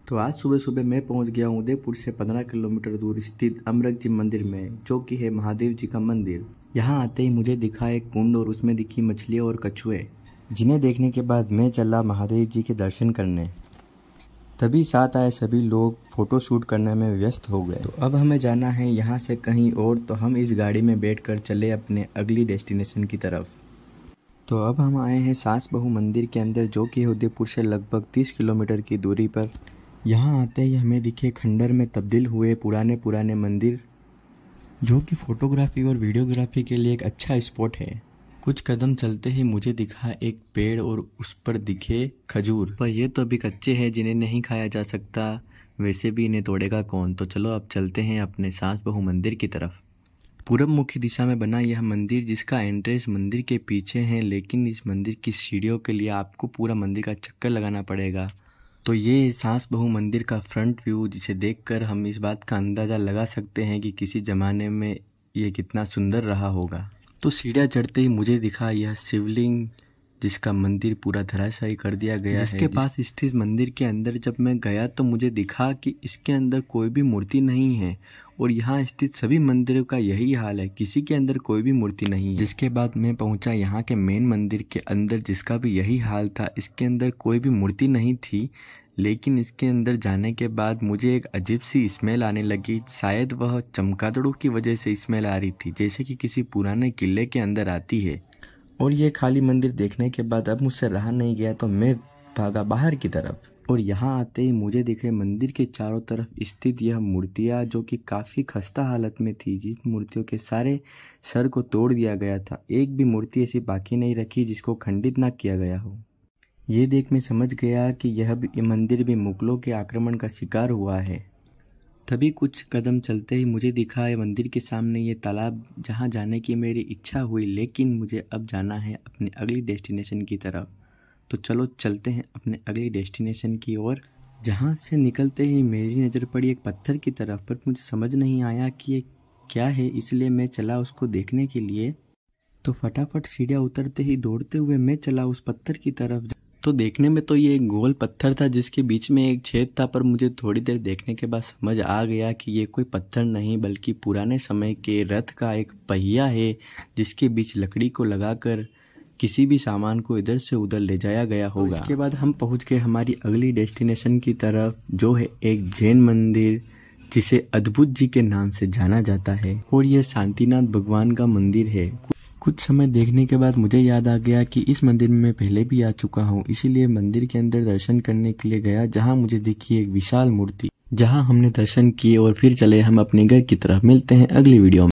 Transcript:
तो आज सुबह सुबह मैं पहुंच गया हूं उदयपुर से 15 किलोमीटर दूर स्थित अमरक जी मंदिर में, जो कि है महादेव जी का मंदिर। यहां आते ही मुझे दिखा एक कुंड और उसमें दिखी मछलियां और कछुए, जिन्हें देखने के बाद मैं चला महादेव जी के दर्शन करने। तभी साथ आए सभी लोग फोटो शूट करने में व्यस्त हो गए। तो अब हमें जाना है यहाँ से कहीं और, तो हम इस गाड़ी में बैठकर चले अपने अगली डेस्टिनेशन की तरफ। तो अब हम आए हैं सास बहू मंदिर के अंदर, जो कि उदयपुर से लगभग 30 किलोमीटर की दूरी पर। यहाँ आते ही हमें दिखे खंडर में तब्दील हुए पुराने मंदिर, जो कि फोटोग्राफी और वीडियोग्राफी के लिए एक अच्छा स्पॉट है। कुछ कदम चलते ही मुझे दिखा एक पेड़ और उस पर दिखे खजूर, पर ये तो अभी कच्चे हैं जिन्हें नहीं खाया जा सकता, वैसे भी इन्हें तोड़ेगा कौन। तो चलो अब चलते हैं अपने सास बहू मंदिर की तरफ। पूरब मुखी दिशा में बना यह मंदिर, जिसका एंट्रेंस मंदिर के पीछे है, लेकिन इस मंदिर की सीढ़ियों के लिए आपको पूरा मंदिर का चक्कर लगाना पड़ेगा। तो ये सास बहू मंदिर का फ्रंट व्यू, जिसे देखकर हम इस बात का अंदाज़ा लगा सकते हैं कि किसी ज़माने में ये कितना सुंदर रहा होगा। तो सीढ़ियाँ चढ़ते ही मुझे दिखा यह शिवलिंग, जिसका मंदिर पूरा धराशायी कर दिया गया है। जिसके पास स्थित मंदिर के अंदर जब मैं गया तो मुझे दिखा कि इसके अंदर कोई भी मूर्ति नहीं है, और यहाँ स्थित सभी मंदिरों का यही हाल है, किसी के अंदर कोई भी मूर्ति नहीं है। जिसके बाद मैं पहुँचा यहाँ के मेन मंदिर के अंदर, जिसका भी यही हाल था, इसके अंदर कोई भी मूर्ति नहीं थी। लेकिन इसके अंदर जाने के बाद मुझे एक अजीब सी स्मेल आने लगी, शायद वह चमगादड़ों की वजह से स्मेल आ रही थी, जैसे कि किसी पुराने किले के अंदर आती है। और ये खाली मंदिर देखने के बाद अब मुझसे रहा नहीं गया, तो मैं भागा बाहर की तरफ। और यहाँ आते ही मुझे दिखे मंदिर के चारों तरफ स्थित यह मूर्तियाँ, जो कि काफ़ी खस्ता हालत में थी, जिन मूर्तियों के सारे सर को तोड़ दिया गया था। एक भी मूर्ति ऐसी बाकी नहीं रखी जिसको खंडित ना किया गया हो। ये देख मैं समझ गया कि यह मंदिर भी मुगलों के आक्रमण का शिकार हुआ है। तभी कुछ कदम चलते ही मुझे दिखा है मंदिर के सामने ये तालाब, जहाँ जाने की मेरी इच्छा हुई, लेकिन मुझे अब जाना है अपनी अगली डेस्टिनेशन की तरफ। तो चलो चलते हैं अपने अगली डेस्टिनेशन की ओर। जहाँ से निकलते ही मेरी नज़र पड़ी एक पत्थर की तरफ, पर मुझे समझ नहीं आया कि ये क्या है, इसलिए मैं चला उसको देखने के लिए। तो फटाफट सीढ़ियाँ उतरते ही दौड़ते हुए मैं चला उस पत्थर की तरफ। तो देखने में तो ये एक गोल पत्थर था जिसके बीच में एक छेद था, पर मुझे थोड़ी देर देखने के बाद समझ आ गया कि ये कोई पत्थर नहीं, बल्कि पुराने समय के रथ का एक पहिया है, जिसके बीच लकड़ी को लगाकर किसी भी सामान को इधर से उधर ले जाया गया होगा। इसके बाद हम पहुंच गए हमारी अगली डेस्टिनेशन की तरफ, जो है एक जैन मंदिर, जिसे अद्भुत जी के नाम से जाना जाता है, और यह शांतिनाथ भगवान का मंदिर है। कुछ समय देखने के बाद मुझे याद आ गया कि इस मंदिर में मैं पहले भी आ चुका हूँ, इसीलिए मंदिर के अंदर दर्शन करने के लिए गया, जहाँ मुझे दिखी एक विशाल मूर्ति, जहाँ हमने दर्शन किए और फिर चले हम अपने घर की तरफ। मिलते हैं अगली वीडियो में।